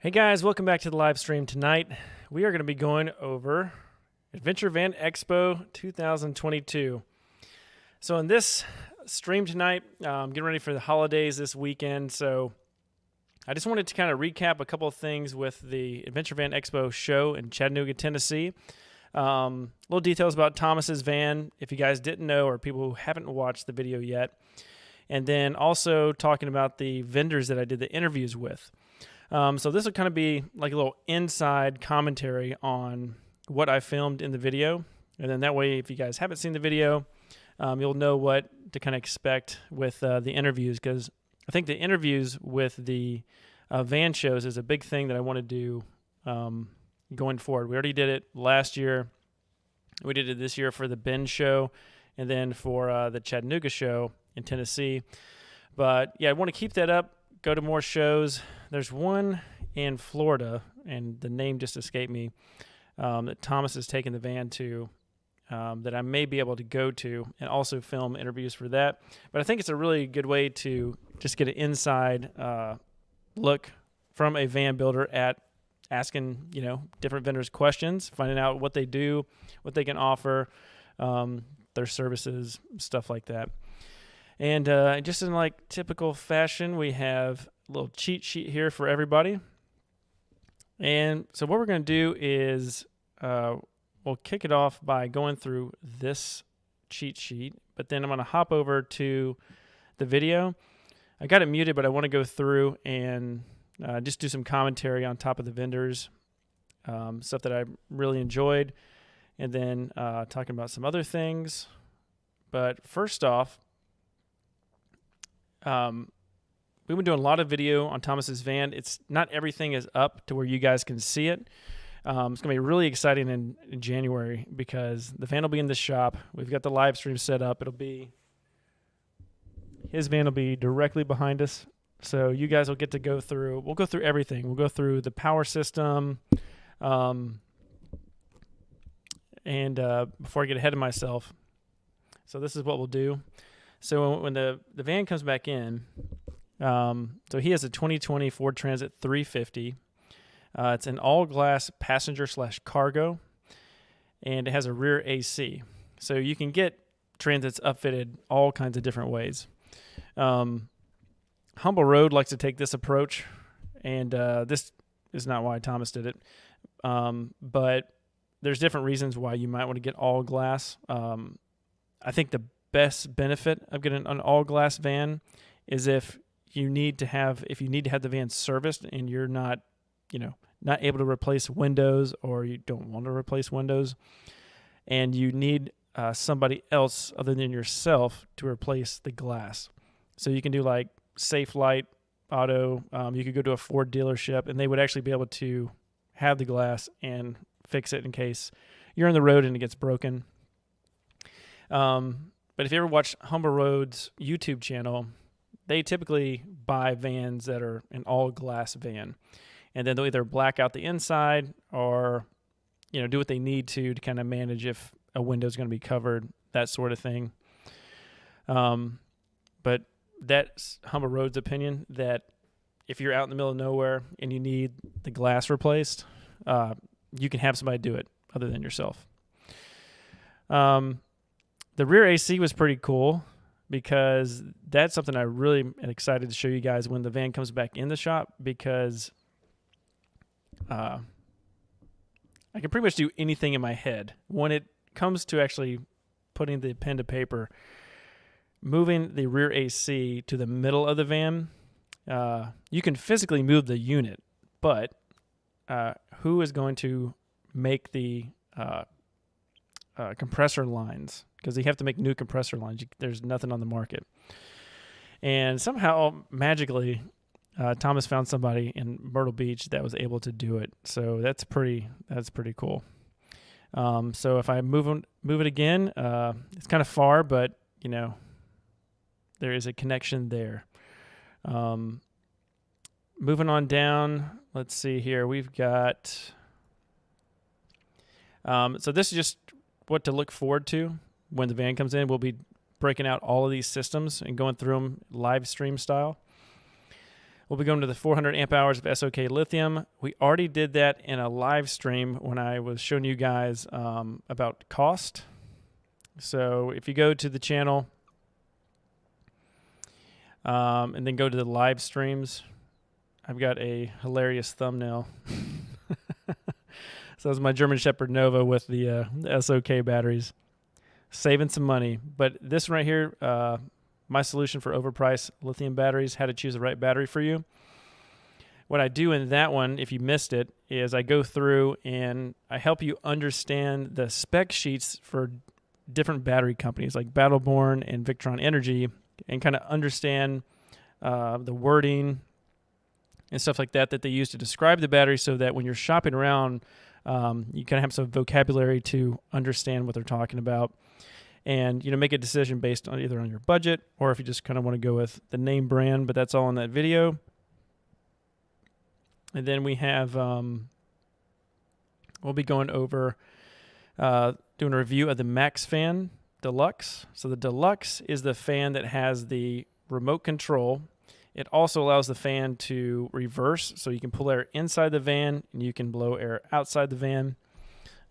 Hey guys, welcome back to the live stream tonight. We are going to be going over Adventure Van Expo 2022. So in this stream tonight, getting ready for the holidays this weekend. So I just wanted to kind of recap a couple of things with the Adventure Van Expo show in Chattanooga, Tennessee. Little details about Thomas's van, if you guys didn't know or people who haven't watched the video yet. And then also talking about the vendors that I did the interviews with. So this will kind of be like a little inside commentary on what I filmed in the video. And then that way, if you guys haven't seen the video, you'll know what to kind of expect with the interviews. Because I think the interviews with the van shows is a big thing that I want to do going forward. We already did it last year. We did it this year for the Bend show and then for the Chattanooga show in Tennessee. But yeah, I want to keep that up, go to more shows. There's one in Florida, and the name just escaped me, that Thomas has taken the van to, that I may be able to go to and also film interviews for that. But I think it's a really good way to just get an inside look from a van builder at asking, different vendors questions, finding out what they do, what they can offer, their services, stuff like that. And just in like typical fashion, we have a little cheat sheet here for everybody. And so what we're going to do is we'll kick it off by going through this cheat sheet, but then I'm going to hop over to the video. I got it muted, but I want to go through and just do some commentary on top of the vendors, stuff that I really enjoyed, and then talking about some other things. But first off, we've been doing a lot of video on Thomas's van. It's not everything is up to where you guys can see it. It's going to be really exciting in January because the van will be in the shop. We've got the live stream set up. His van will be directly behind us. So you guys will get to we'll go through everything. We'll go through the power system. And before I get ahead of myself, so this is what we'll do. So when the van comes back in, so he has a 2020 Ford Transit 350. It's an all-glass passenger/cargo, and it has a rear AC. So you can get Transits upfitted all kinds of different ways. Humble Road likes to take this approach, and this is not why Thomas did it. But there's different reasons why you might want to get all glass. I think the best benefit of getting an all-glass van is if you need to have the van serviced and you're not able to replace windows, or you don't want to replace windows, and you need somebody else other than yourself to replace the glass. So you can do like Safe Light Auto. You could go to a Ford dealership and they would actually be able to have the glass and fix it in case you're on the road and it gets broken. But if you ever watch Humble Road's YouTube channel, they typically buy vans that are an all-glass van. And then they'll either black out the inside or, do what they need to kind of manage if a window is going to be covered, that sort of thing. But that's Humble Road's opinion, that if you're out in the middle of nowhere and you need the glass replaced, you can have somebody do it other than yourself. The rear AC was pretty cool because that's something I really am excited to show you guys when the van comes back in the shop, because I can pretty much do anything in my head. When it comes to actually putting the pen to paper, moving the rear AC to the middle of the van, you can physically move the unit, but who is going to make the compressor lines? Because you have to make new compressor lines. There's nothing on the market. And somehow, magically, Thomas found somebody in Myrtle Beach that was able to do it. So that's pretty cool. So if I move it again, it's kind of far, but there is a connection there. Moving on down, let's see here. We've got. So this is just what to look forward to when the van comes in. We'll be breaking out all of these systems and going through them live stream style. We'll be going to the 400 amp hours of SOK lithium. We already did that in a live stream when I was showing you guys about cost. So if you go to the channel and then go to the live streams, I've got a hilarious thumbnail. So it's my German Shepherd Nova with the SOK batteries. Saving some money. But this one right here, my solution for overpriced lithium batteries, how to choose the right battery for you. What I do in that one, if you missed it, is I go through and I help you understand the spec sheets for different battery companies like Battleborn and Victron Energy, and kind of understand the wording and stuff like that they use to describe the battery, so that when you're shopping around, you kind of have some vocabulary to understand what they're talking about. And, make a decision based on either on your budget, or if you just kind of want to go with the name brand, but that's all in that video. And then we have, we'll be going over, doing a review of the Max Fan Deluxe. So the Deluxe is the fan that has the remote control. It also allows the fan to reverse, so you can pull air inside the van and you can blow air outside the van.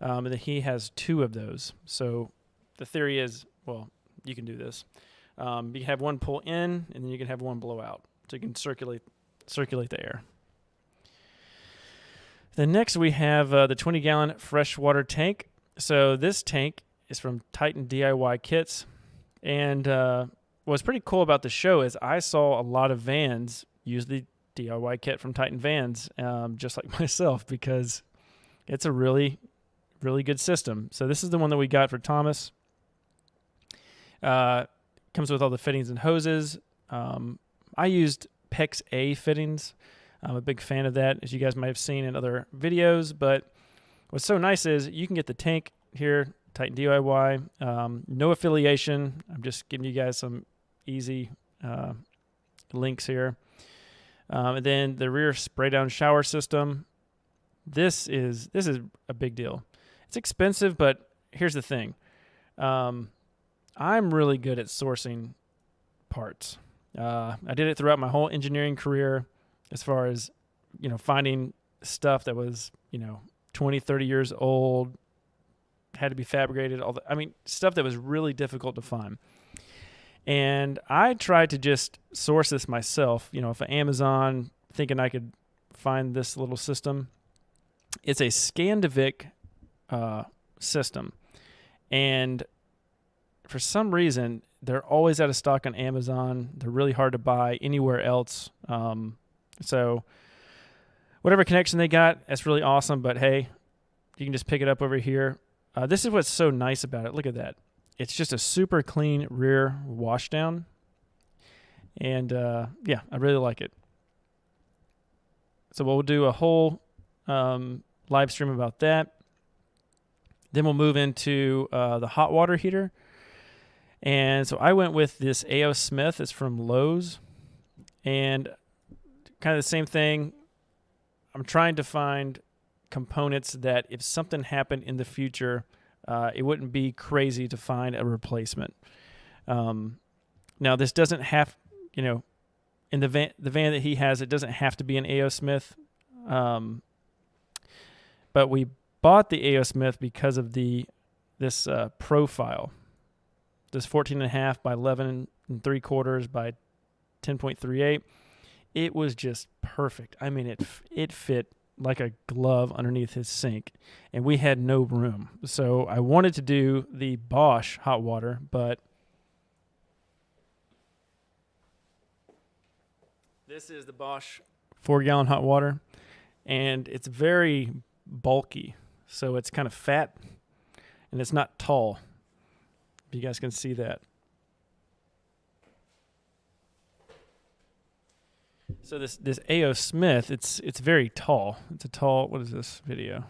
And then he has 2 of those. So the theory is, well, you can do this. You can have one pull in, and then you can have one blow out, so you can circulate the air. Then next we have the 20-gallon freshwater tank. So this tank is from Titan DIY Kits, and what's pretty cool about the show is I saw a lot of vans use the DIY kit from Titan Vans, just like myself, because it's a really, really good system. So this is the one that we got for Thomas. Comes with all the fittings and hoses. I used PEX A fittings. I'm a big fan of that, as you guys might have seen in other videos. But what's so nice is you can get the tank here, Titan DIY. No affiliation. I'm just giving you guys some easy links here. And then the rear spray down shower system. This is a big deal. It's expensive, but here's the thing. I'm really good at sourcing parts. I did it throughout my whole engineering career, as far as, finding stuff that was, 20, 30 years old, had to be fabricated, stuff that was really difficult to find. And I tried to just source this myself, off of Amazon, thinking I could find this little system. It's a Scandivic system. And for some reason, they're always out of stock on Amazon. They're really hard to buy anywhere else. So whatever connection they got, that's really awesome. But hey, you can just pick it up over here. This is what's so nice about it. Look at that. It's just a super clean rear washdown. And yeah, I really like it. So we'll do a whole live stream about that. Then we'll move into the hot water heater. And so I went with this A.O. Smith. It's from Lowe's. And kind of the same thing. I'm trying to find components that if something happened in the future, it wouldn't be crazy to find a replacement. Now, this doesn't have, in the van that he has, it doesn't have to be an A.O. Smith. But we bought the A.O. Smith because of this profile. This 14.5 by 11 3/4 by 10.38. It was just perfect. I mean, it fit like a glove underneath his sink, and we had no room. So I wanted to do the Bosch hot water, but this is the Bosch 4-gallon hot water, and it's very bulky. So it's kind of fat, and it's not tall. You guys can see that. So this A.O. Smith, it's very tall. It's a tall. What is this video?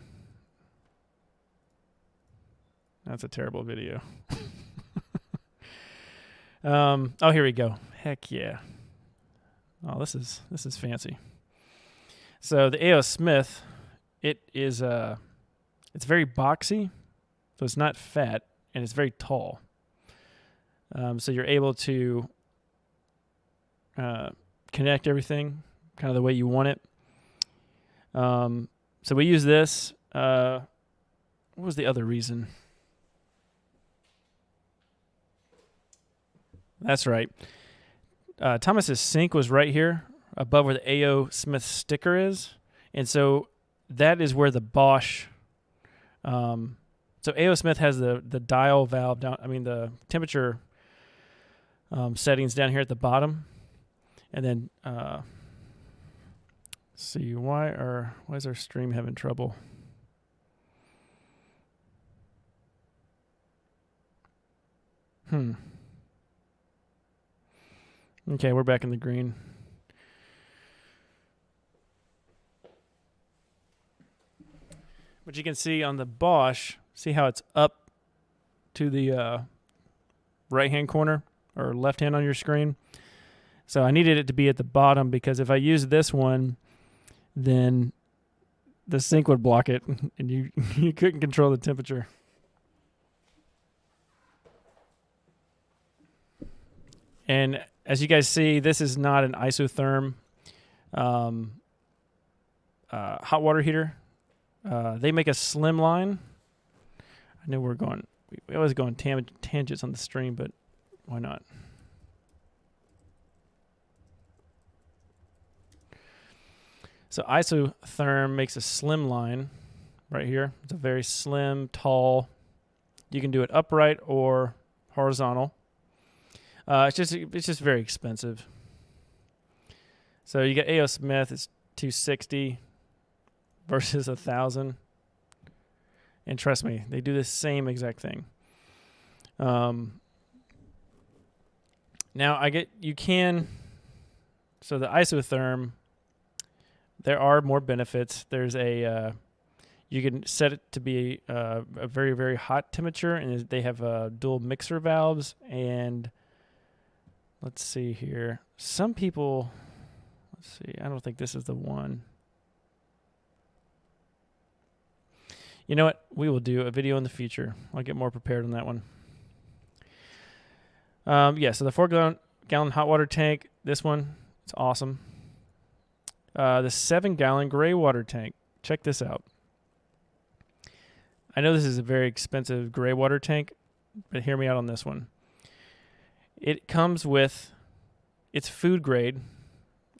That's a terrible video. Oh, here we go. Heck yeah. Oh, this is fancy. So the A.O. Smith, it's very boxy, so it's not fat, and it's very tall. So you're able to connect everything kind of the way you want it. So we use this. What was the other reason? That's right. Thomas's sink was right here above where the A.O. Smith sticker is. And so that is where the Bosch. So A.O. Smith has the dial valve down. I mean, the temperature settings down here at the bottom. And then, let's see, why is our stream having trouble? Okay, we're back in the green. But you can see on the Bosch, see how it's up to the right-hand corner or left-hand on your screen? So I needed it to be at the bottom because if I use this one, then the sink would block it and you couldn't control the temperature. And as you guys see, this is not an isotherm hot water heater. They make a slim line. I know we always go on tangents on the stream, but why not? So isotherm makes a slim line right here. It's a very slim, tall. You can do it upright or horizontal. It's just very expensive. So you get A.O. Smith, it's $260 versus $1,000. And trust me, they do the same exact thing. Now so the isotherm, there are more benefits. There's you can set it to be a very, very hot temperature, and they have dual mixer valves. And let's see here. Some people, I don't think this is the one. You know what? We will do a video in the future. I'll get more prepared on that one. So the 4-gallon hot water tank, this one, it's awesome. The 7-gallon gray water tank. Check this out. I know this is a very expensive gray water tank, but hear me out on this one. It comes with, it's food grade,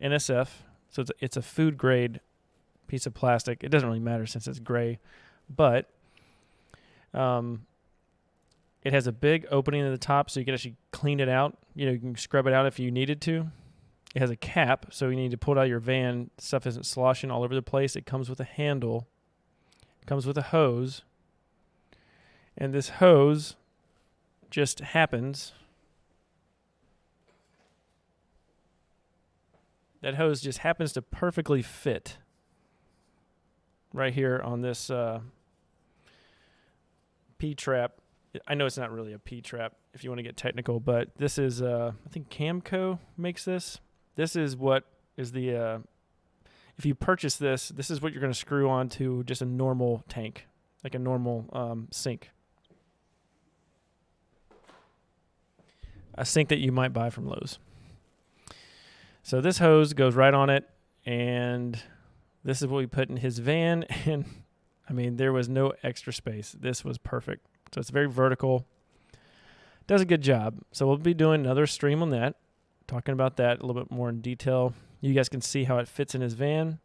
NSF, so it's a food grade piece of plastic. It doesn't really matter since it's gray, but it has a big opening at the top so you can actually clean it out. You can scrub it out if you needed to. It has a cap, so you need to pull it out of your van. Stuff isn't sloshing all over the place. It comes with a handle. It comes with a hose. And this hose just happens. That hose just happens to perfectly fit right here on this P-trap. I know it's not really a P-trap if you want to get technical, but this is, I think Camco makes this. This is what is the, if you purchase this, this is what you're going to screw onto just a normal tank, like a normal sink. A sink that you might buy from Lowe's. So this hose goes right on it, and this is what we put in his van, and I mean, there was no extra space. This was perfect. So it's very vertical. Does a good job. So we'll be doing another stream on that, talking about that a little bit more in detail. You guys can see how it fits in his van.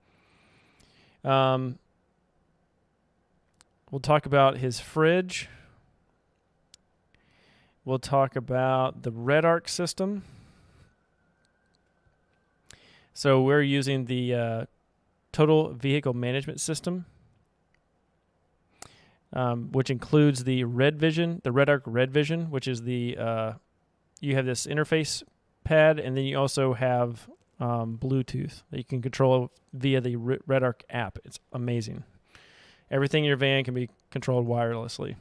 We'll talk about his fridge. We'll talk about the Red Arc system. So we're using the Total Vehicle Management System, which includes the Red Arc Red Vision, which is the you have this interface pad, and then you also have Bluetooth that you can control via the Red Arc app. It's amazing. Everything in your van can be controlled wirelessly.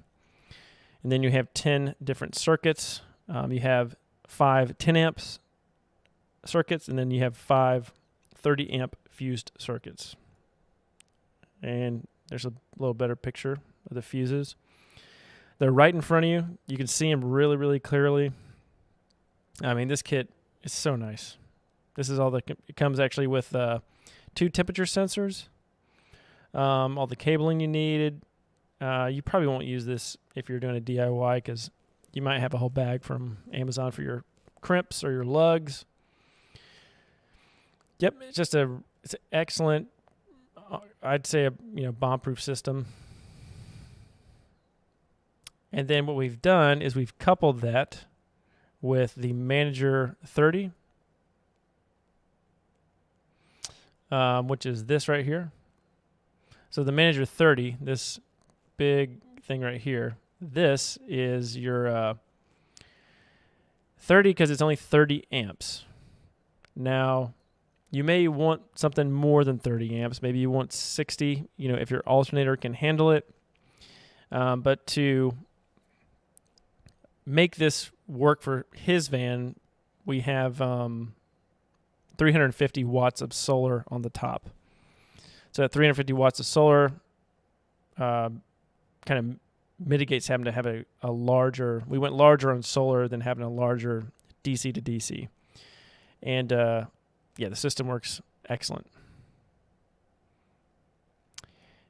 And then you have 10 different circuits. You have 5 10 amps circuits, and then you have 5 30 amp fused circuits. And there's a little better picture of the fuses. They're right in front of you. You can see them really, really clearly. I mean, this kit is so nice. This is all that it comes actually with 2 temperature sensors, all the cabling you needed. You probably won't use this if you're doing a DIY because you might have a whole bag from Amazon for your crimps or your lugs. Yep, it's an excellent, I'd say, bomb-proof system. And then what we've done is we've coupled that with the Manager 30, which is this right here. So the Manager 30, this big thing right here, this is your 30 because it's only 30 amps. Now, you may want something more than 30 amps. Maybe you want 60, if your alternator can handle it. But to make this work for his van, we have 350 watts of solar on the top. So that 350 watts of solar kind of mitigates having to have a larger, we went larger on solar than having a larger DC to DC. And the system works excellent.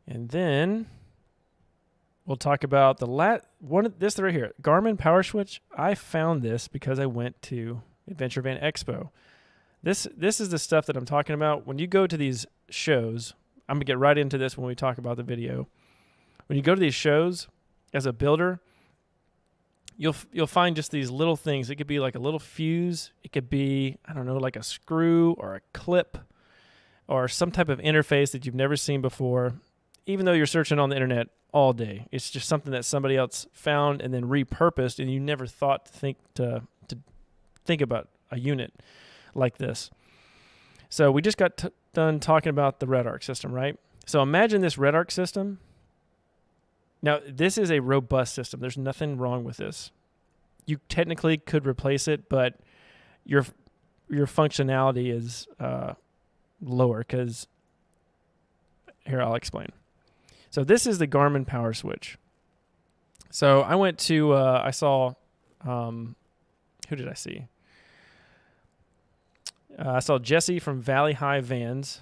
And then we'll talk about this right here, Garmin Power Switch. I found this because I went to Adventure Van Expo. This is the stuff that I'm talking about. When you go to these shows, I'm gonna get right into this when we talk about the video. When you go to these shows as a builder, you'll find just these little things. It could be like a little fuse. It could be, I don't know, like a screw or a clip or some type of interface that you've never seen before, even though you're searching on the internet all day. It's just something that somebody else found and then repurposed, and you never thought to think about a unit like this. So we just got done talking about the Red Arc system, right? So imagine this Red Arc system. Now, this is a robust system. There's nothing wrong with this. You technically could replace it, but your functionality is lower because, here, I'll explain. So this is the Garmin Power Switch. So I went to, I saw, who did I see? I saw Jesse from Valley High Vans.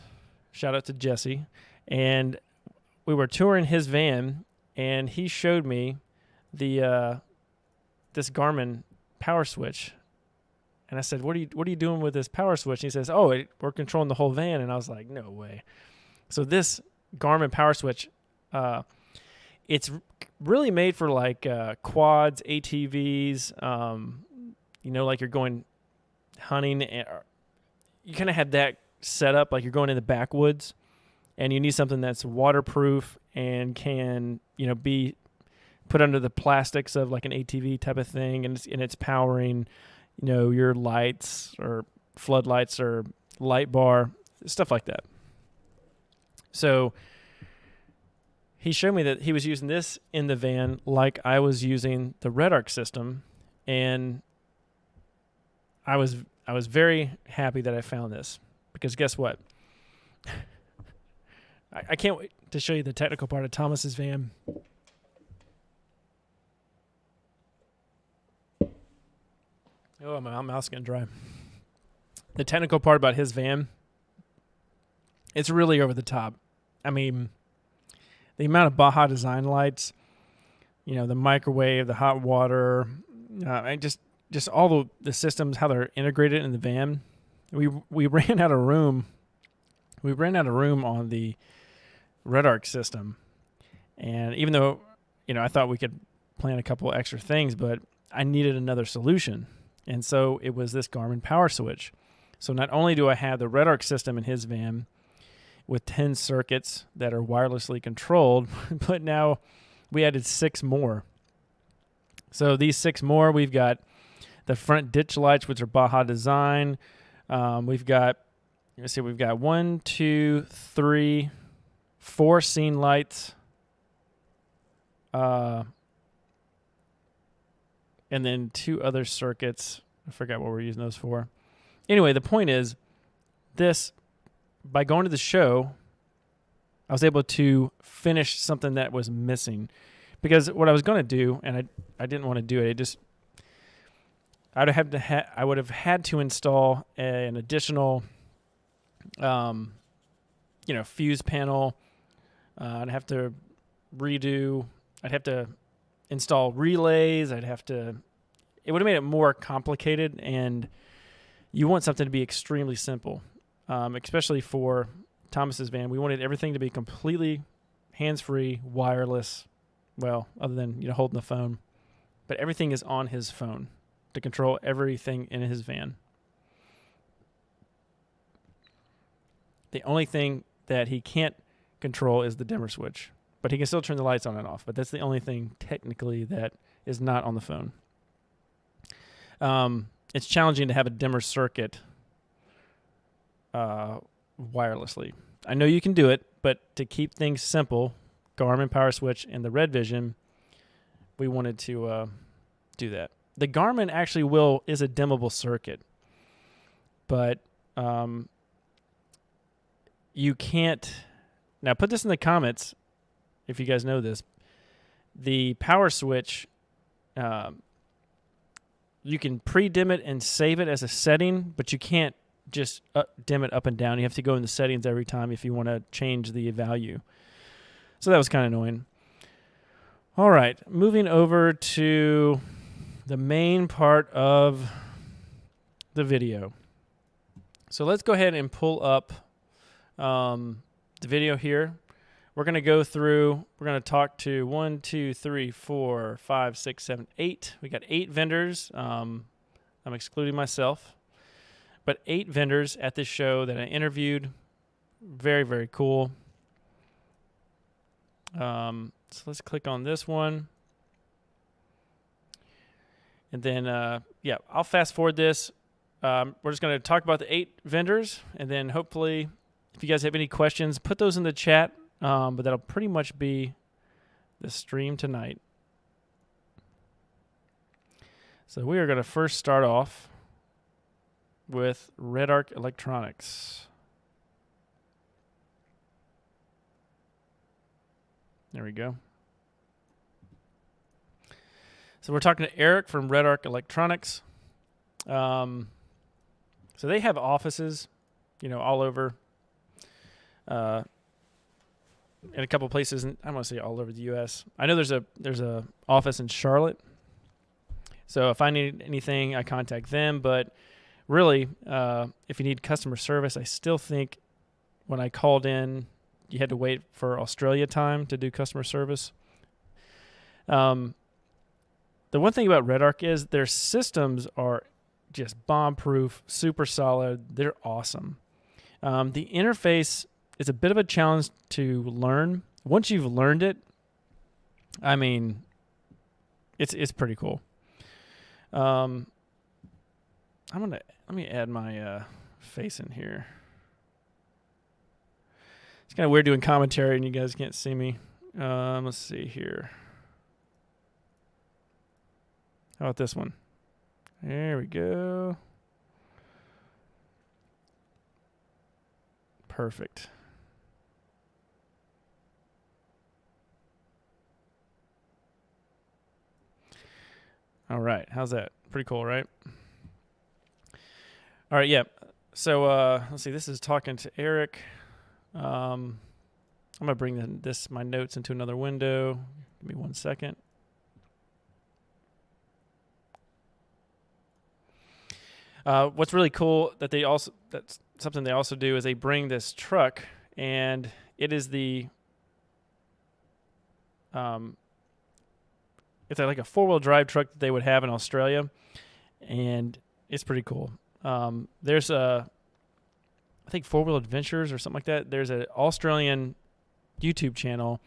Shout out to Jesse. And we were touring his van, and he showed me the this Garmin Power Switch. And I said, what are you doing with this Power Switch? And he says, we're controlling the whole van. And I was like, no way. So this Garmin Power Switch, it's really made for like quads, ATVs, like you're going hunting. And you kind of have that set up like you're going in the backwoods, and you need something that's waterproof and can, be put under the plastics of like an ATV type of thing, and it's powering, your lights or floodlights or light bar, stuff like that. So he showed me that he was using this in the van like I was using the Red Arc system, and I was very happy that I found this, because guess what? I can't wait to show you the technical part of Thomas's van. Oh, my mouth's getting dry. The technical part about his van, it's really over the top. I mean, the amount of Baja Design lights, the microwave, the hot water, and just all the systems, how they're integrated in the van. We ran out of room. We ran out of room on the Red Arc system. And even though, I thought we could plan a couple extra things, but I needed another solution. And so it was this Garmin Power Switch. So not only do I have the Red Arc system in his van with 10 circuits that are wirelessly controlled, but now we added 6 more. So these 6 more, we've got the front ditch lights, which are Baja Design. We've got 1, 2, 3, 4 scene lights. And then 2 other circuits. I forgot what we're using those for. Anyway, the point is, by going to the show, I was able to finish something that was missing. Because what I was going to do, and I didn't want to do it, I would have had to install an additional, fuse panel. I'd have to install relays. It would have made it more complicated, and you want something to be extremely simple, especially for Thomas's van. We wanted everything to be completely hands-free, wireless, well, other than holding the phone. But everything is on his phone to control everything in his van. The only thing that he can't control is the dimmer switch, but he can still turn the lights on and off. But that's the only thing technically that is not on the phone. It's challenging to have a dimmer circuit wirelessly. I know you can do it, but to keep things simple, Garmin Power Switch and the Red Vision, we wanted to do that. The Garmin actually is a dimmable circuit, but you can't. Now put this in the comments if you guys know this. The Power Switch, you can pre-dim it and save it as a setting, but you can't just dim it up and down. You have to go in the settings every time if you want to change the value. So that was kind of annoying. All right, moving over to the main part of the video. So let's go ahead and pull up the video here. We're going to talk to 1, 2, 3, 4, 5, 6, 7, 8. We got 8 vendors. I'm excluding myself. But 8 vendors at this show that I interviewed. Very, very cool. So let's click on this one. And then, I'll fast forward this. We're just going to talk about the 8 vendors. And then hopefully, if you guys have any questions, put those in the chat. But that'll pretty much be the stream tonight. So we are going to first start off with Red Arc Electronics. There we go. So we're talking to Eric from Red Arc Electronics. So they have offices, all over, in a couple places. I don't want to say all over the U.S. I know there's a office in Charlotte. So if I need anything, I contact them. But really, if you need customer service, I still think when I called in, you had to wait for Australia time to do customer service. The one thing about Red Arc is their systems are just bomb-proof, super solid. They're awesome. The interface is a bit of a challenge to learn. Once you've learned it, I mean, it's pretty cool. Let me add my face in here. It's kind of weird doing commentary and you guys can't see me. Let's see here. How about this one? There we go. Perfect. All right. How's that? Pretty cool, right? All right. Yeah. So let's see. This is talking to Eric. I'm gonna bring my notes into another window. Give me 1 second. What's really cool that's something they also do is they bring this truck, and it is it's like a 4-wheel drive truck that they would have in Australia, and it's pretty cool. There's I think 4-Wheel Adventures or something like that. There's an Australian YouTube channel,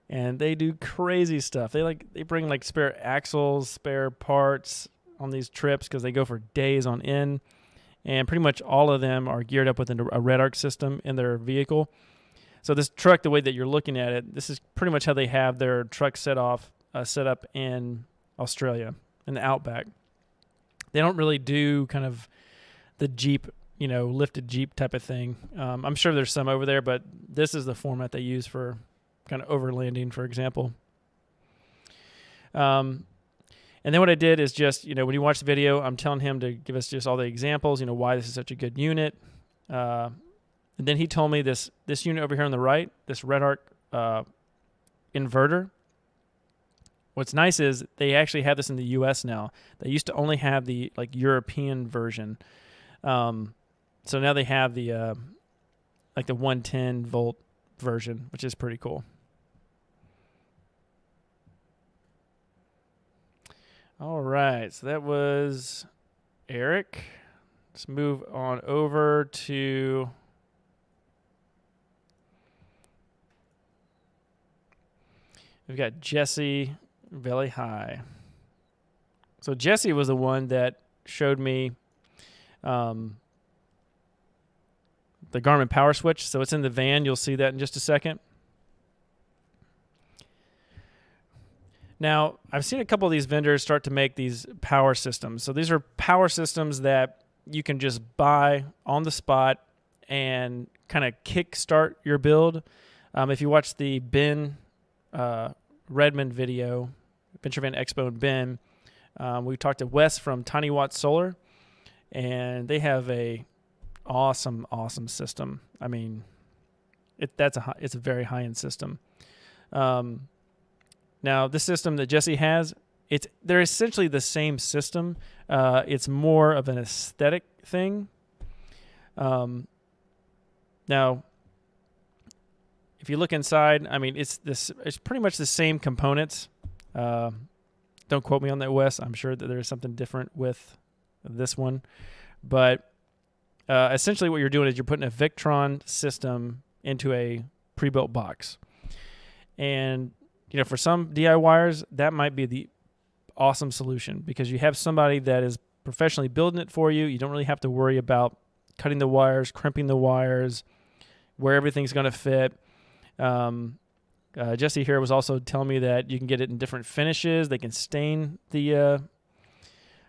and they do crazy stuff. They bring like spare axles, spare parts on these trips because they go for days on end, and pretty much all of them are geared up with a Red Arc system in their vehicle. So this truck, the way that you're looking at it, this is pretty much how they have their truck set up in Australia in the Outback. They don't really do kind of the Jeep, lifted Jeep type of thing. I'm sure there's some over there, but this is the format they use for kind of overlanding, for example. And And then what I did is just, when you watch the video, I'm telling him to give us just all the examples, why this is such a good unit. And then he told me this unit over here on the right, this Red Arc inverter. What's nice is they actually have this in the U.S. now. They used to only have the European version. So now they have the 110 volt version, which is pretty cool. All right, so that was Eric. Let's move on over to we've got Jesse Valley High. So Jesse was the one that showed me the Garmin power switch. So it's in the van. You'll see that in just a second. Now, I've seen a couple of these vendors start to make these power systems. So these are power systems that you can just buy on the spot and kind of kickstart your build. If you watch the Ben Redmond video, Venture Van Expo and Ben, we talked to Wes from Tiny Watt Solar, and they have a awesome system. I mean, it's a very high-end system. Now, this system that Jesse has, they're essentially the same system. It's more of an aesthetic thing. Now, if you look inside, I mean, it's pretty much the same components. Don't quote me on that, Wes. I'm sure that there's something different with this one. But essentially what you're doing is you're putting a Victron system into a pre-built box. And, for some DIYers, that might be the awesome solution because you have somebody that is professionally building it for you. You don't really have to worry about cutting the wires, crimping the wires, where everything's going to fit. Jesse here was also telling me that you can get it in different finishes. They can stain the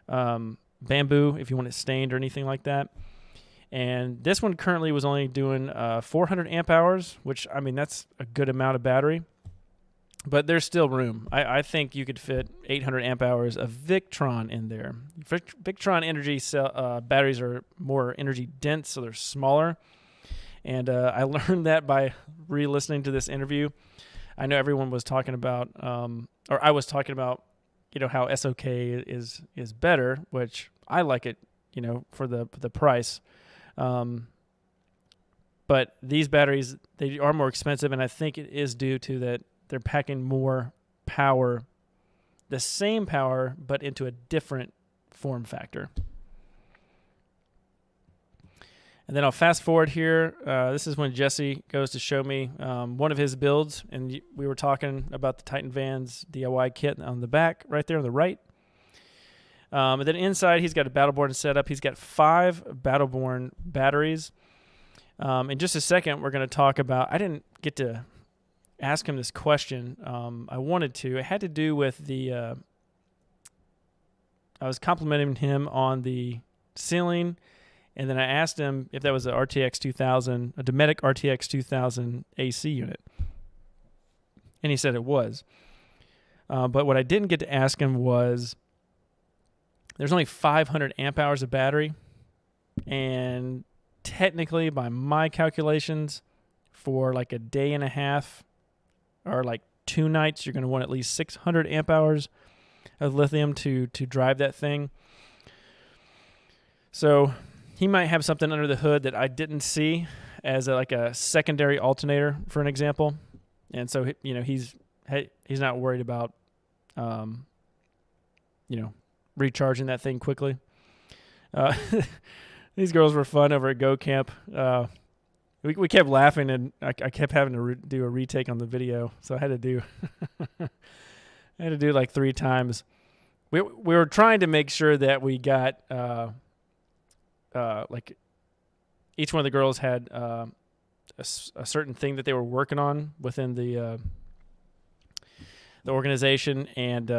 bamboo if you want it stained or anything like that. And this one currently was only doing 400 amp hours, which, I mean, that's a good amount of battery. But there's still room. I think you could fit 800 amp hours of Victron in there. Victron energy cell batteries are more energy dense, so they're smaller. And I learned that by re-listening to this interview. I know everyone was talking about, or I was talking about, how SOK is better, which I like it, for the price. But these batteries, they are more expensive, and I think it is due to that they're packing more power, the same power, but into a different form factor. And then I'll fast forward here. This is when Jesse goes to show me one of his builds, and we were talking about the Titan Vans DIY kit on the back, right there on the right. And then inside, he's got a Battleborn setup. He's got 5 Battleborn batteries. In just a second, we're going to talk about, I didn't get to ask him this question. I wanted to. It had to do with I was complimenting him on the ceiling, and then I asked him if that was a RTX 2000, a Dometic RTX 2000 AC unit. And he said it was. But what I didn't get to ask him was, there's only 500 amp hours of battery, and technically, by my calculations, for like a day and a half or like 2 nights, you're going to want at least 600 amp hours of lithium to drive that thing. So he might have something under the hood that I didn't see as a secondary alternator, for an example. And so, he's not worried about, recharging that thing quickly. These girls were fun over at Go Camp. We kept laughing, and I kept having to do a retake on the video, so I had to do it like 3 times. We were trying to make sure that we got each one of the girls had a certain thing that they were working on within the organization, and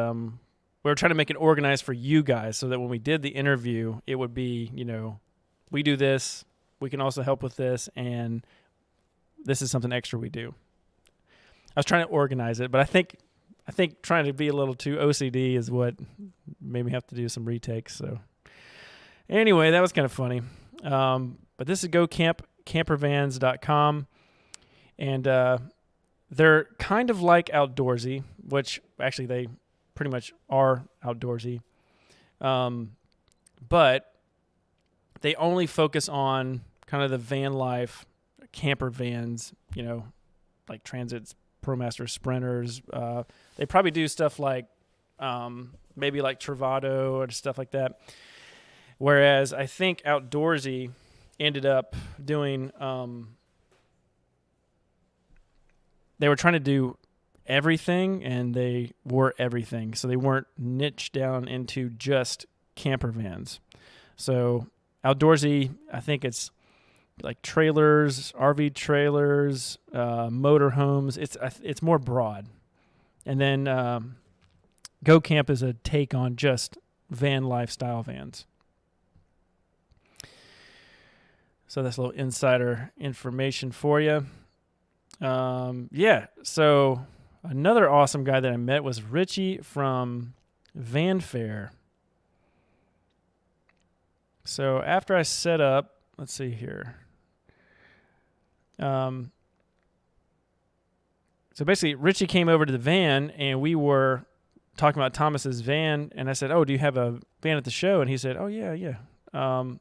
we were trying to make it organized for you guys so that when we did the interview, it would be, we do this, we can also help with this, and this is something extra we do. I was trying to organize it, but I think trying to be a little too OCD is what made me have to do some retakes. So anyway, that was kind of funny. But this is campervans.com, and they're kind of like Outdoorsy, which actually they pretty much are Outdoorsy. But they only focus on kind of the van life, camper vans, like Transits, ProMaster Sprinters. They probably do stuff like maybe like Travado or stuff like that. Whereas I think Outdoorsy ended up doing, they were trying to do everything, and they were everything. So they weren't niched down into just camper vans. So Outdoorsy, I think it's like trailers, RV trailers, motorhomes. It's more broad. And then Go Camp is a take on just van lifestyle vans. So that's a little insider information for you. So another awesome guy that I met was Richie from Van Fair. So after I set up, let's see here. So basically, Richie came over to the van, and we were talking about Thomas's van, and I said, "Oh, do you have a van at the show?" And he said, "Oh, yeah." I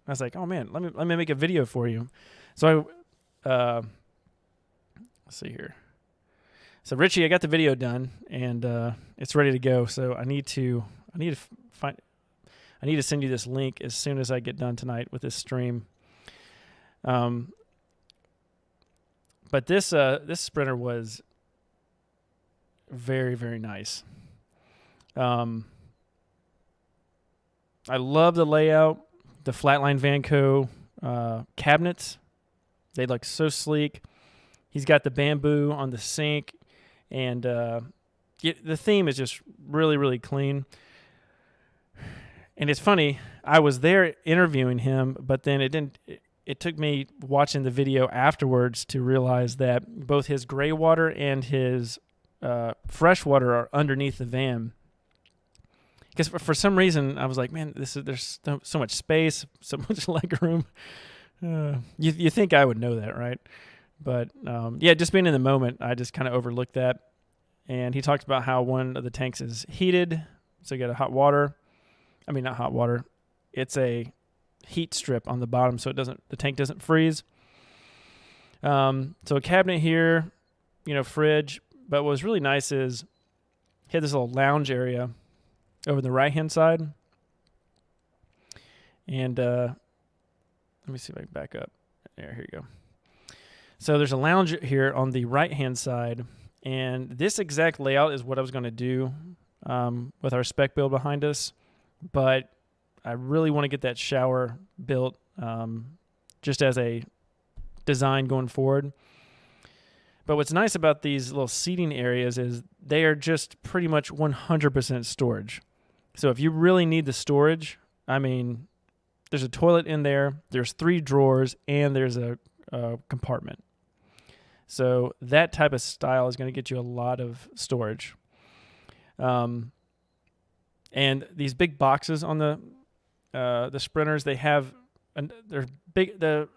was like, "Oh man, let me make a video for you." So let's see here. So Richie, I got the video done, and it's ready to go. So I need to send you this link as soon as I get done tonight with this stream. But this Sprinter was very, very nice. I love the layout, the Flatline Vanco cabinets. They look so sleek. He's got the bamboo on the sink, and the theme is just really, really clean. And it's funny, I was there interviewing him, but then it took me watching the video afterwards to realize that both his gray water and his fresh water are underneath the van. Because for some reason, I was like, man, there's so much space, so much leg room. You think I would know that, right? But just being in the moment, I just kind of overlooked that. And he talked about how one of the tanks is heated, so you got a hot water. I mean, not hot water. It's a heat strip on the bottom, so the tank doesn't freeze. So a cabinet here, fridge. But what was really nice is he had this little lounge area over the right-hand side. And let me see if I can back up. Here you go. So there's a lounge here on the right-hand side, and this exact layout is what I was going to do with our spec build behind us. But I really want to get that shower built just as a design going forward. But what's nice about these little seating areas is they are just pretty much 100% storage. So if you really need the storage, I mean, there's a toilet in there, there's 3 drawers, and there's a compartment. So that type of style is going to get you a lot of storage. And these big boxes on the Sprinters, they have they're big. The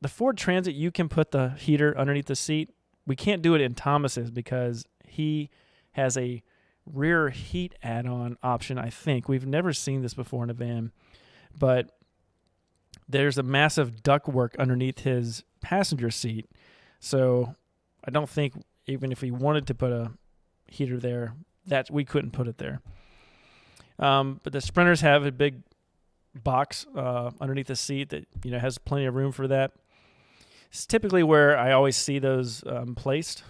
Ford Transit, you can put the heater underneath the seat. We can't do it in Thomas's because he has a rear heat add-on option. I think we've never seen this before in a van, but there's a massive ductwork underneath his passenger seat. So I don't think even if we wanted to put a heater there, that we couldn't put it there. But the Sprinters have a big box underneath the seat that has plenty of room for that. It's typically where I always see those placed.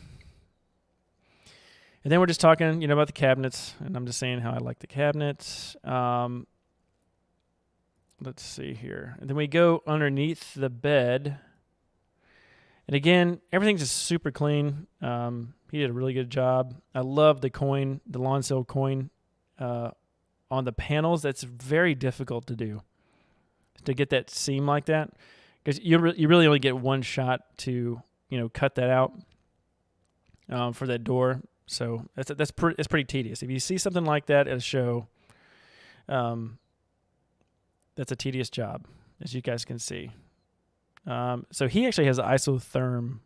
And then we're just talking, about the cabinets, and I'm just saying how I like the cabinets. Let's see here. And then we go underneath the bed. And again, everything's just super clean. He did a really good job. I love the lawn sill coin on the panels. That's very difficult to do, to get that seam like that, because you really only get one shot to cut that out for that door. So that's pretty tedious. If you see something like that at a show, that's a tedious job, as you guys can see. So he actually has an isotherm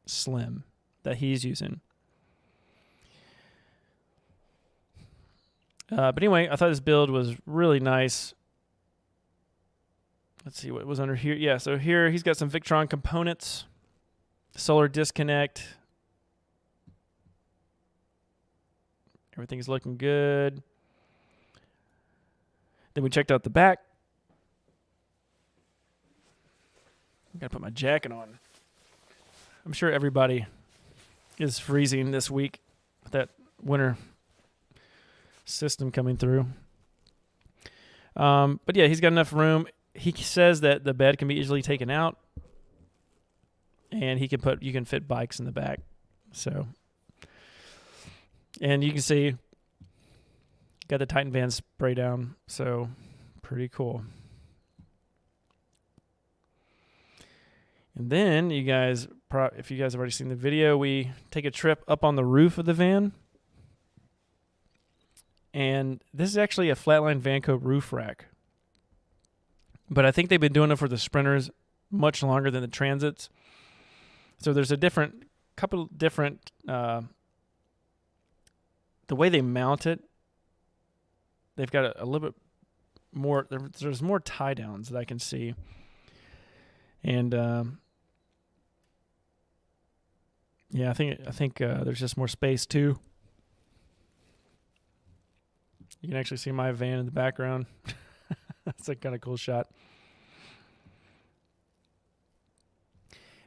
slim that he's using. But anyway, I thought this build was really nice. Let's see what was under here. Yeah, so here he's got some Victron components, solar disconnect. Everything's looking good. Then we checked out the back. Gotta put my jacket on. I'm sure everybody is freezing this week with that winter system coming through. But yeah, he's got enough room. He says that the bed can be easily taken out, and you can fit bikes in the back. So, and you can see got the Titan Van spray down. So, pretty cool. And then you guys, if you guys have already seen the video, we take a trip up on the roof of the van. And this is actually a Flatline Vanco roof rack. But I think they've been doing it for the Sprinters much longer than the Transits. So there's couple different, the way they mount it, they've got a little bit more, there's more tie downs that I can see. And yeah, I think there's just more space too. You can actually see my van in the background. That's a kind of cool shot.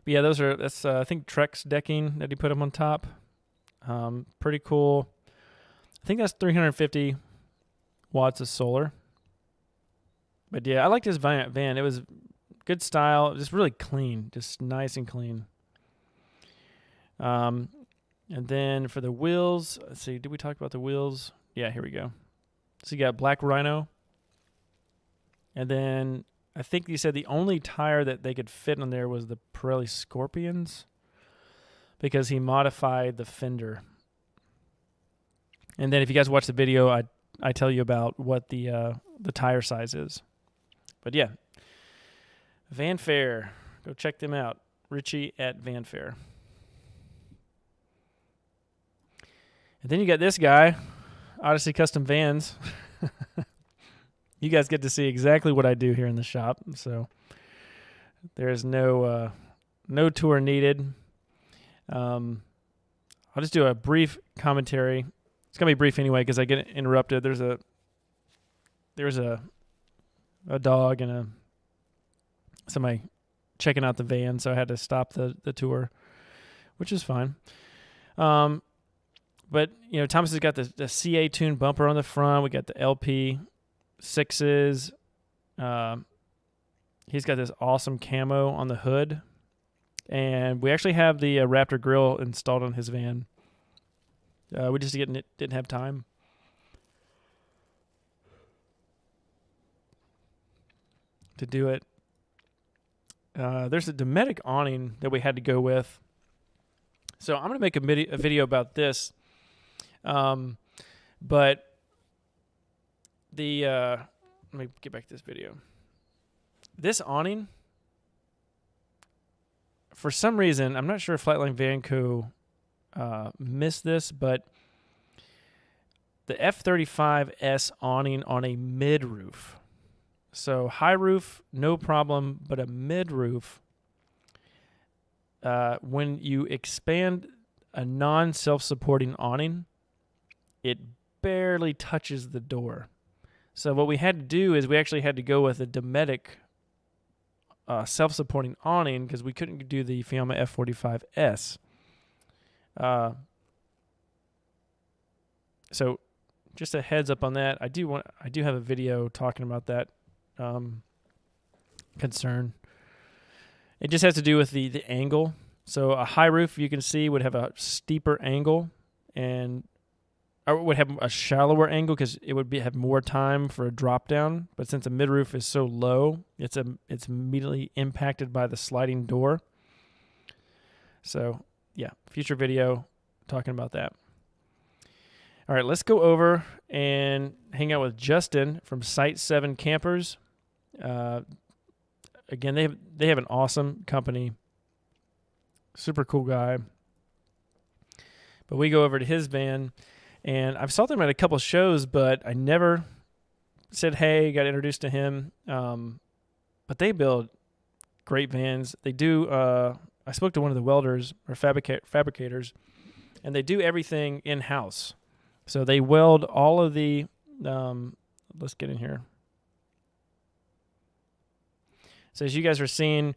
But yeah, that's I think Trex decking that he put them on top. Pretty cool. I think that's 350 watts of solar. But yeah, I liked his van. It was good style, just really clean, just nice and clean. And then for the wheels, let's see, did we talk about the wheels? Yeah, here we go. So you got Black Rhino. And then I think you said the only tire that they could fit on there was the Pirelli Scorpions because he modified the fender. And then if you guys watch the video, I tell you about what the tire size is. But yeah, Van Fair. Go check them out. Richie at Van Fair. And then you got this guy, Odyssey Custom Vans. You guys get to see exactly what I do here in the shop. So there's no tour needed. I'll just do a brief commentary. It's gonna be brief anyway because I get interrupted. There's a dog and somebody checking out the van, so I had to stop the tour, which is fine. But you know, Thomas has got the CA tuned bumper on the front. We got the LP 6s. He's got this awesome camo on the hood, and we actually have the Raptor grill installed on his van. We just didn't have time. To do it. There's a Dometic awning that we had to go with. So I'm going to make a video about this. But let me get back to this video. This awning, for some reason, I'm not sure if Flatline Vanco missed this, but the F35S awning on a mid roof. So high roof, no problem, but a mid roof, when you expand a non-self-supporting awning, it barely touches the door. So what we had to do is we actually had to go with a Dometic self-supporting awning because we couldn't do the Fiamma F45S. So just a heads up on that. I do have a video talking about that concern. It just has to do with the angle. So a high roof, you can see, would have a steeper angle, and or would have a shallower angle because it would have more time for a drop down. But since a mid roof is so low, it's immediately impacted by the sliding door. So yeah, future video talking about that. All right, let's go over and hang out with Justin from Site 7 Campers. Again, they have an awesome company. Super cool guy. But we go over to his van, and I've saw them at a couple shows, but I never said hey, got introduced to him. But they build great vans. They do. I spoke to one of the welders or fabricators, and they do everything in house. So they weld all of the. Let's get in here. So as you guys are seeing,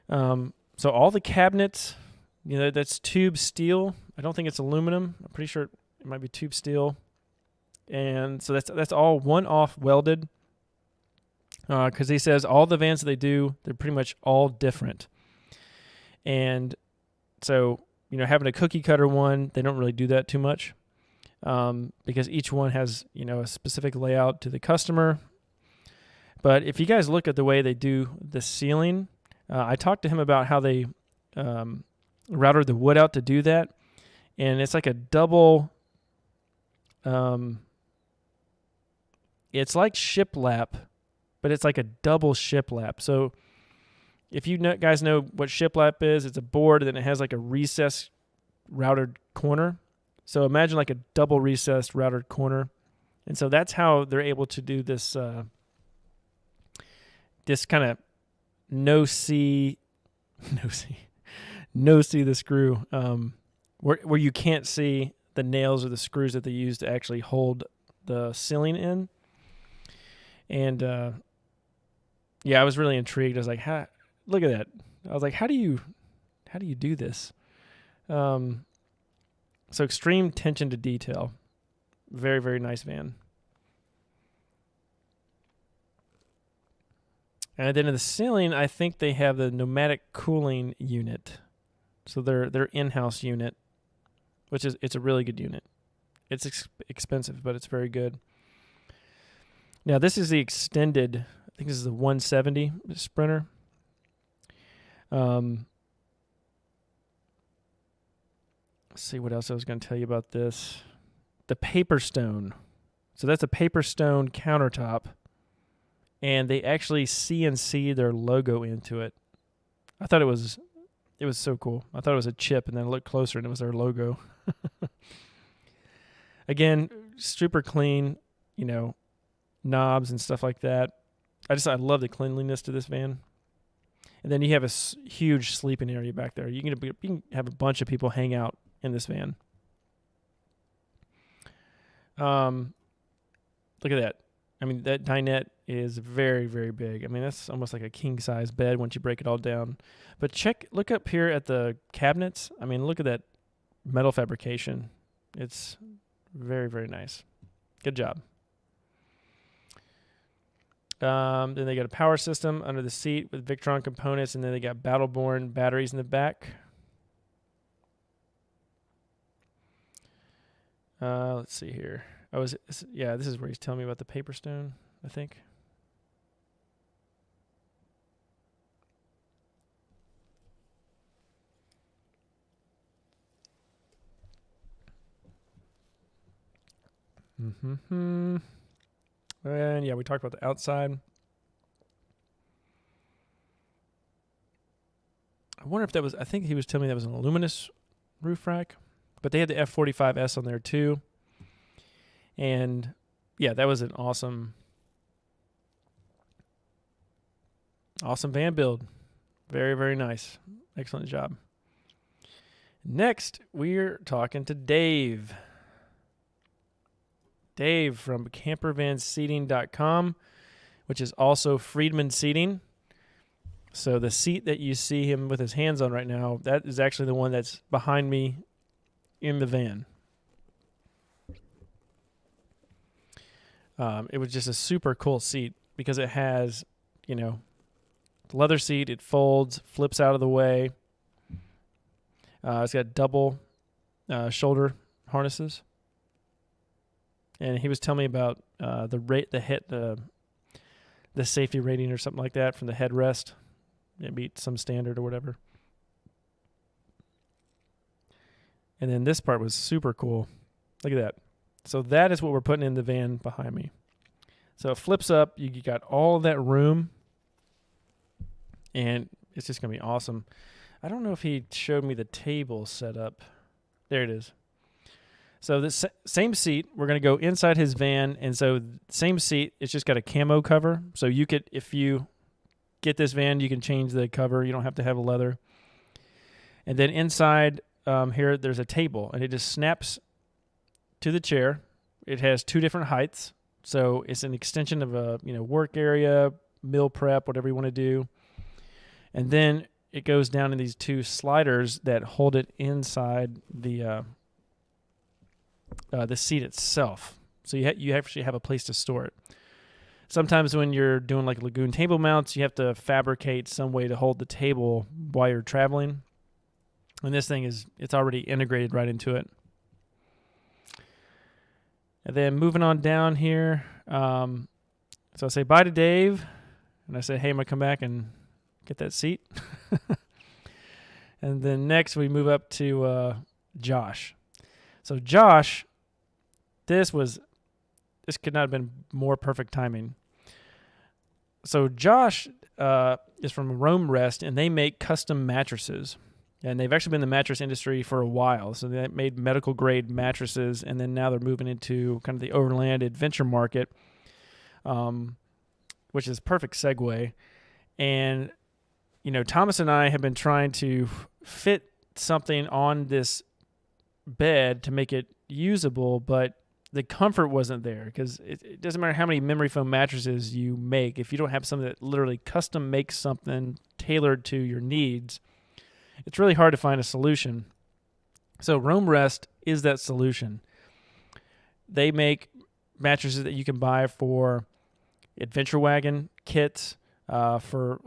so all the cabinets, that's tube steel. I don't think it's aluminum. I'm pretty sure it might be tube steel. And so that's all one-off welded. Because he says all the vans that they do, they're pretty much all different. And so, having a cookie cutter one, they don't really do that too much. Because each one has, a specific layout to the customer. But if you guys look at the way they do the ceiling, I talked to him about how they routed the wood out to do that. And it's like a double, it's like shiplap, but it's like a double shiplap. So if you guys know what shiplap is, it's a board and then it has like a recessed routed corner. So imagine like a double recessed routed corner. And so that's how they're able to do this, this kind of no-see the screw, where you can't see the nails or the screws that they use to actually hold the ceiling in. And I was really intrigued. I was like, look at that. I was like, how do you do this? So extreme attention to detail. Very, very nice van. And then in the ceiling, I think they have the pneumatic cooling unit. So their in-house unit, it's a really good unit. It's expensive, but it's very good. Now this is the extended. I think this is the 170 Sprinter. Let's see what else I was going to tell you about this. The Paper Stone. So that's a Paper Stone countertop. And they actually CNC their logo into it. I thought it was so cool. I thought it was a chip, and then I looked closer, and it was their logo. Again, super clean, knobs and stuff like that. I love the cleanliness to this van. And then you have a huge sleeping area back there. You can have a bunch of people hang out in this van. Look at that. I mean, that dinette is very, very big. I mean, that's almost like a king-size bed once you break it all down. But look up here at the cabinets. I mean, look at that metal fabrication. It's very, very nice. Good job. Then they got a power system under the seat with Victron components, and then they got Battle-Born batteries in the back. Let's see here. This is where he's telling me about the Paper Stone, I think. And we talked about the outside. I wonder if I think he was telling me that was an aluminous roof rack, but they had the F45S on there too. And yeah, that was an awesome van build. Very, very nice. Excellent job. Next, we're talking to Dave. Dave from campervanseating.com, which is also Friedman Seating. So the seat that you see him with his hands on right now, that is actually the one that's behind me in the van. It was just a super cool seat because it has, leather seat. It folds, flips out of the way. It's got double shoulder harnesses. And he was telling me about the safety rating or something like that from the headrest. It beat some standard or whatever. And then this part was super cool. Look at that. So that is what we're putting in the van behind me. So it flips up. You got all of that room, and it's just going to be awesome. I don't know if he showed me the table set up. There it is. So this same seat, we're going to go inside his van, and so same seat, it's just got a camo cover. So you could, if you get this van, you can change the cover. You don't have to have a leather. And then inside here, there's a table, and it just snaps to the chair. It has 2 different heights, so it's an extension of a work area, meal prep, whatever you want to do. And then it goes down in these 2 sliders that hold it inside the seat itself. So you actually have a place to store it. Sometimes when you're doing like Lagoon table mounts, you have to fabricate some way to hold the table while you're traveling. And this thing it's already integrated right into it. And then moving on down here, so I say bye to Dave, and I say, hey, I'm going to come back and get that seat. And then next we move up to Josh. So Josh, this could not have been more perfect timing. So Josh is from Rome Rest, and they make custom mattresses. And they've actually been in the mattress industry for a while. So they made medical grade mattresses, and then now they're moving into kind of the overland adventure market, which is a perfect segue. And, Thomas and I have been trying to fit something on this bed to make it usable, but the comfort wasn't there because it doesn't matter how many memory foam mattresses you make. If you don't have something that literally custom makes something tailored to your needs, it's really hard to find a solution. So Rome Rest is that solution. They make mattresses that you can buy for adventure wagon kits, for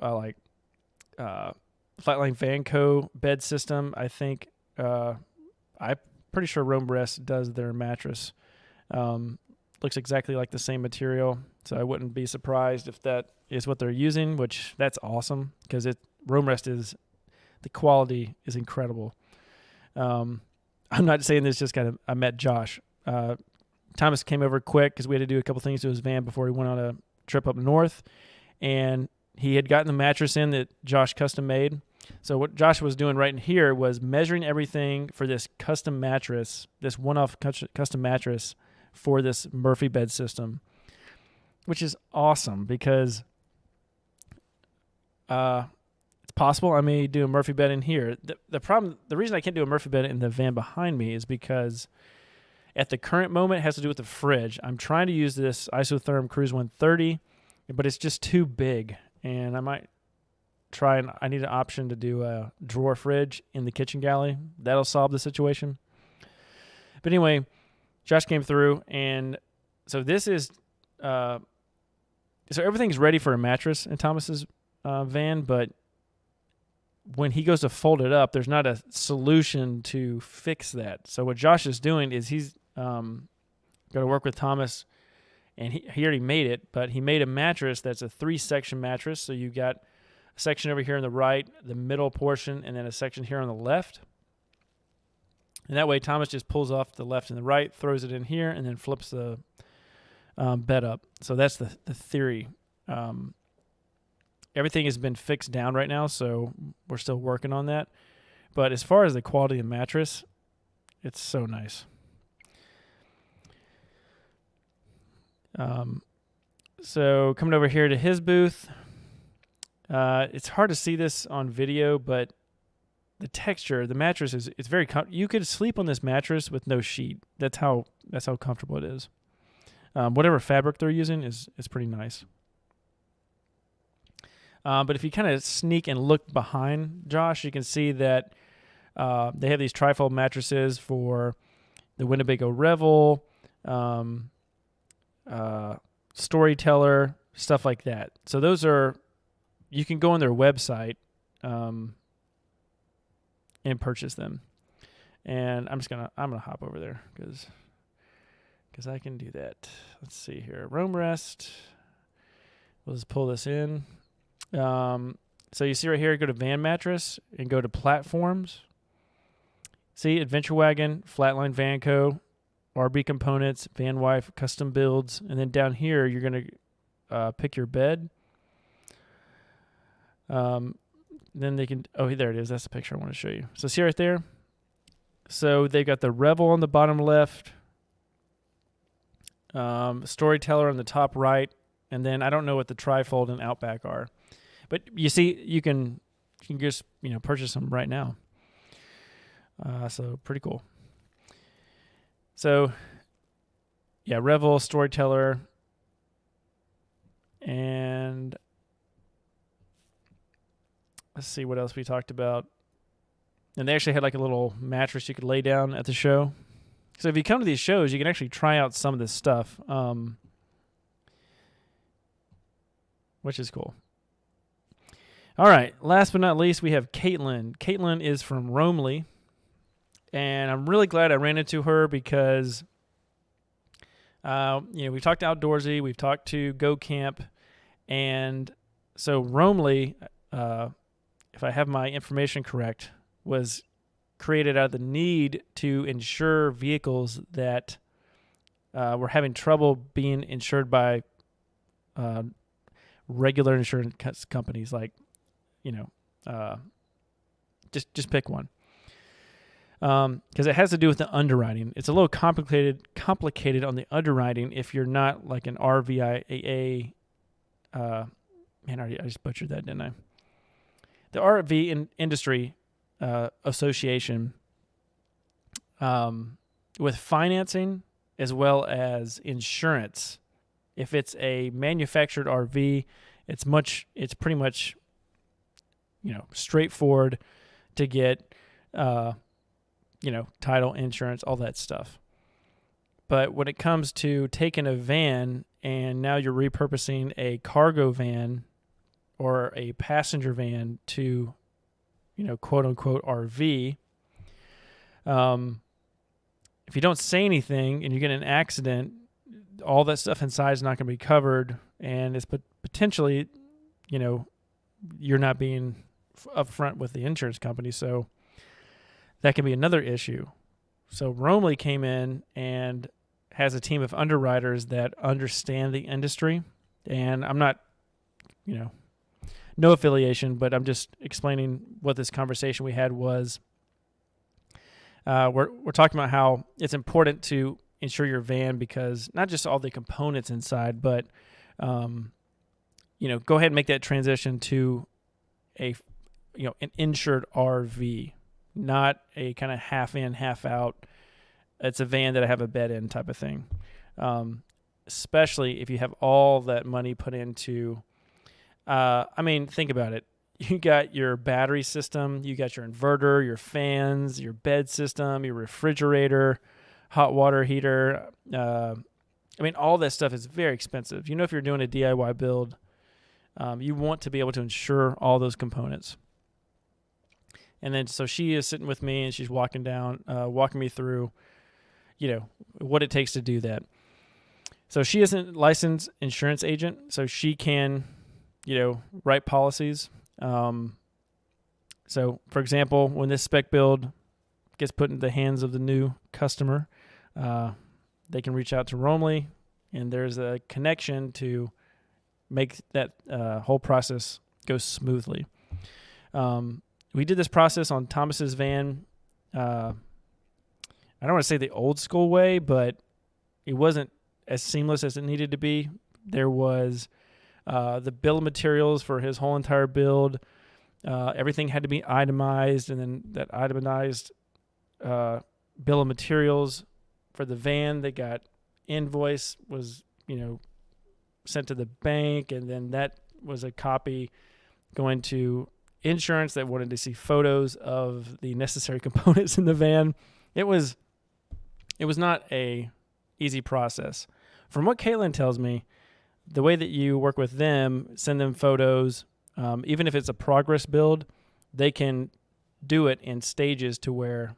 Flatline Vanco bed system. I think I'm pretty sure Rome Rest does their mattress. Looks exactly like the same material, so I wouldn't be surprised if that is what they're using, which that's awesome because Rome Rest is the quality is incredible. I'm not saying this just I met Josh. Thomas came over quick because we had to do a couple things to his van before he went on a trip up north, and he had gotten the mattress in that Josh custom made. So what Josh was doing right in here was measuring everything for this custom mattress, this one-off custom mattress for this Murphy bed system, which is awesome because it's possible I may do a Murphy bed in here. The reason I can't do a Murphy bed in the van behind me is because at the current moment it has to do with the fridge. I'm trying to use this Isotherm Cruise 130, but it's just too big, and I might try and I need an option to do a drawer fridge in the kitchen galley. That'll solve the situation. But anyway, Josh came through, and so this is so everything's ready for a mattress in Thomas's van, but when he goes to fold it up, there's not a solution to fix that. So what Josh is doing is he's going to work with Thomas, and he already made it, but he made a mattress that's a 3-section mattress. So you got a section over here on the right, the middle portion, and then a section here on the left. And that way Thomas just pulls off the left and the right, throws it in here, and then flips the bed up. So that's the theory. Everything has been fixed down right now, so we're still working on that. But as far as the quality of mattress, it's so nice. So coming over here to his booth, it's hard to see this on video, but the texture, the mattress it's very you could sleep on this mattress with no sheet. That's how comfortable it is. Whatever fabric they're using is pretty nice. But if you kind of sneak and look behind Josh, you can see that they have these trifold mattresses for the Winnebago Revel, Storyteller, stuff like that. So those are, you can go on their website and purchase them. And I'm gonna hop over there because I can do that. Let's see here, Rome Rest. We'll just pull this in. So you see right here, go to van mattress and go to platforms. See Adventure Wagon, Flatline Vanco, RB components, van wife, custom builds, and then down here you're going to pick your bed. Then they can, oh, there it is. That's the picture I want to show you. So see right there? So they've got the Revel on the bottom left, Storyteller on the top right, and then I don't know what the Trifold and Outback are. But you see, you can just, purchase them right now. So pretty cool. So, yeah, Revel, Storyteller, and let's see what else we talked about. And they actually had like a little mattress you could lay down at the show. So if you come to these shows, you can actually try out some of this stuff, which is cool. All right, last but not least, we have Caitlin. Caitlin is from Romley, and I'm really glad I ran into her because, we've talked to Outdoorsy, we've talked to Go Camp, and so Romley, if I have my information correct, was created out of the need to insure vehicles that were having trouble being insured by regular insurance companies, like, just pick one. Because it has to do with the underwriting. It's a little complicated on the underwriting if you're not like an RVIAA. I just butchered that, didn't I? The RV industry association, with financing as well as insurance. If it's a manufactured RV, it's pretty much, straightforward to get, title, insurance, all that stuff. But when it comes to taking a van and now you're repurposing a cargo van or a passenger van to, quote unquote RV, if you don't say anything and you get in an accident, all that stuff inside is not going to be covered, and it's potentially, you're not being upfront with the insurance company, so that can be another issue. So Romley came in and has a team of underwriters that understand the industry, and I'm not, no affiliation, but I'm just explaining what this conversation we had was. We're talking about how it's important to insure your van because not just all the components inside, but go ahead and make that transition to an insured RV, not a kind of half in, half out. It's a van that I have a bed in type of thing. Especially if you have all that money put into, think about it. You got your battery system, you got your inverter, your fans, your bed system, your refrigerator, hot water heater. All that stuff is very expensive. If you're doing a DIY build, you want to be able to insure all those components. And then, so she is sitting with me and she's walking me through, what it takes to do that. So she isn't a licensed insurance agent, so she can, write policies. So for example, when this spec build gets put into the hands of the new customer, they can reach out to Romley, and there's a connection to make that whole process go smoothly. We did this process on Thomas's van. I don't want to say the old school way, but it wasn't as seamless as it needed to be. There was the bill of materials for his whole entire build. Everything had to be itemized, and then that itemized bill of materials for the van that got invoice was, sent to the bank, and then that was a copy going to insurance that wanted to see photos of the necessary components in the van. It was not a easy process. From what Caitlin tells me, the way that you work with them, send them photos, even if it's a progress build, they can do it in stages to where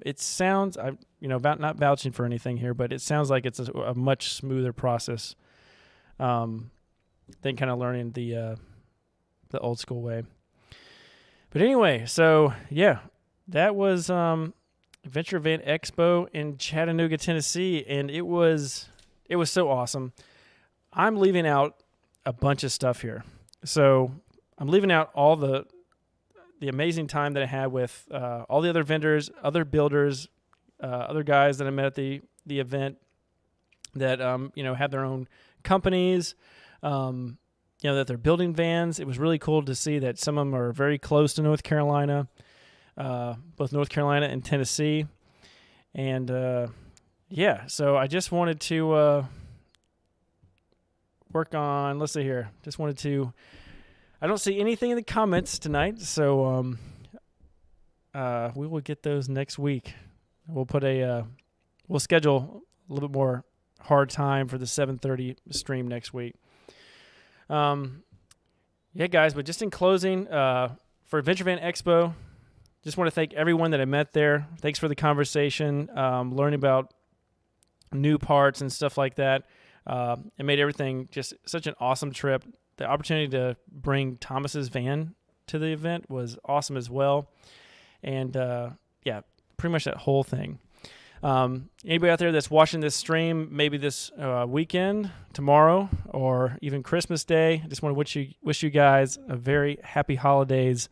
it sounds, about not vouching for anything here, but it sounds like it's a much smoother process than kind of learning the old school way. But anyway, so yeah, that was Adventure Van Expo in Chattanooga, Tennessee, and it was so awesome. I'm leaving out a bunch of stuff here. So I'm leaving out all the amazing time that I had with all the other vendors, other builders, other guys that I met at the event that have their own companies, that they're building vans. It was really cool to see that some of them are very close to North Carolina, both North Carolina and Tennessee. And so I just wanted to work on, let's see here. I don't see anything in the comments tonight, so we will get those next week. We'll schedule a little bit more hard time for the 7:30 stream next week. Guys, but just in closing, for Adventure Van Expo, just want to thank everyone that I met there. Thanks for the conversation, learning about new parts and stuff like that. It made everything just such an awesome trip. The opportunity to bring Thomas's van to the event was awesome as well. And pretty much that whole thing. Anybody out there that's watching this stream, maybe this weekend, tomorrow, or even Christmas Day, I just want to wish you guys a very happy holidays,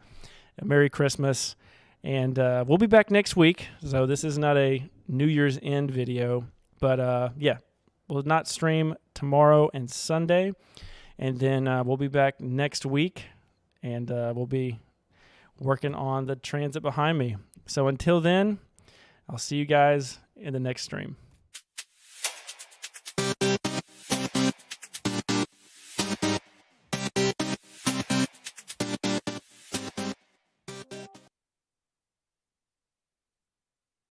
a Merry Christmas, and we'll be back next week. So this is not a New Year's End video, but we'll not stream tomorrow and Sunday, and then we'll be back next week, and we'll be working on the transit behind me. So until then, I'll see you guys in the next stream.